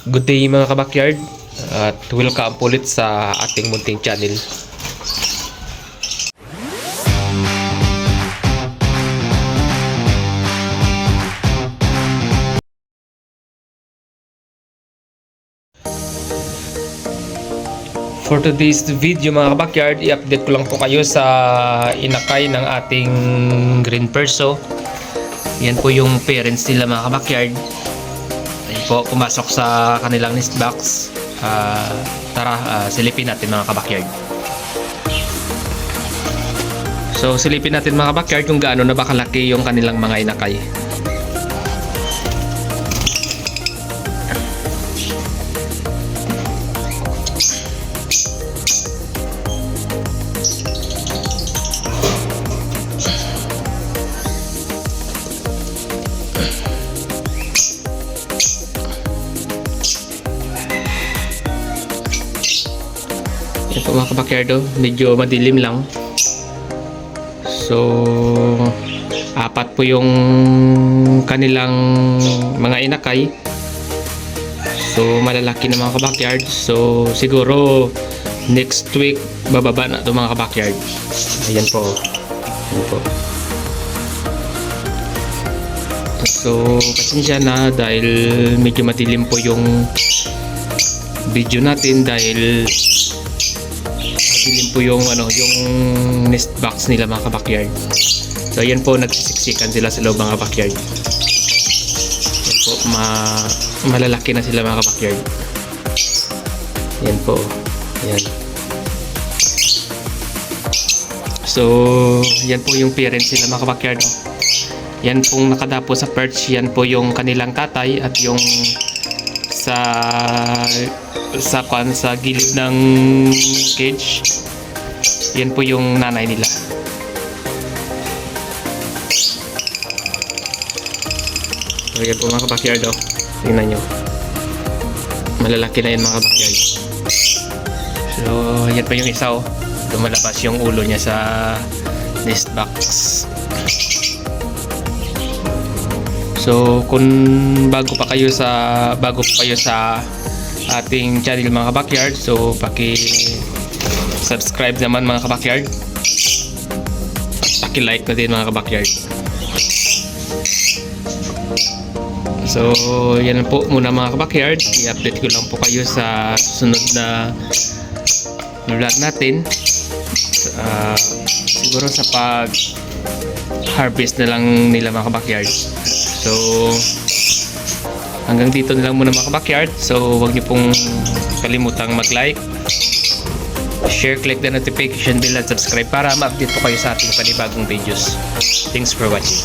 Good day mga kabakyard at welcome ulit sa ating munting channel. For today's video mga kabakyard, i-update ko lang po kayo sa inakay ng ating green perso. Yan po yung parents nila mga kabakyard. Ayun po, pumasok sa kanilang nest box. Tara, silipin natin mga kabakyard. So silipin natin mga kabakyard kung gaano na ba kalaki yung kanilang mga inakay. Ito mga kabakyardo, medyo madilim lang. So, apat po yung kanilang mga inakay. So, malalaki na mga kabakyard. So, siguro next week bababa na ito mga kabakyard. Ayan po. Ayan po. So, pasensya na dahil medyo madilim po yung video natin dahil madilim po yung yung nest box nila mga kabakyard. So ayan po, nagsisiksikan sila sa loob mga kabakyard. Ayan po, malalaki na sila mga kabakyard. Ayan po. Ayan. So yan po yung parents nila mga kabakyard. Yan pong nakadapo sa perch, yan po yung kanilang tatay at yung sa gilid ng cage, yan po yung nanay nila. So yan po mga kabakyard, tingnan nyo, malalaki na yan mga kabakyard. So yan pa yung isa, lumalabas yung ulo niya sa nest box. So kung bago pa kayo sa ating channel mga kabakyard, so paki-subscribe naman mga kabakyard. Paki-like na din mga kabakyard. So yan po muna mga kabakyard, i-update ko lang po kayo sa susunod na vlog natin. Siguro sa pag-harvest na lang nila mga kabakyard. So hanggang dito na lang muna mga kabakyard. So huwag niyo pong kalimutang mag-like, share, click the notification bell at subscribe para ma-update po kayo sa ating panibagong videos. Thanks for watching.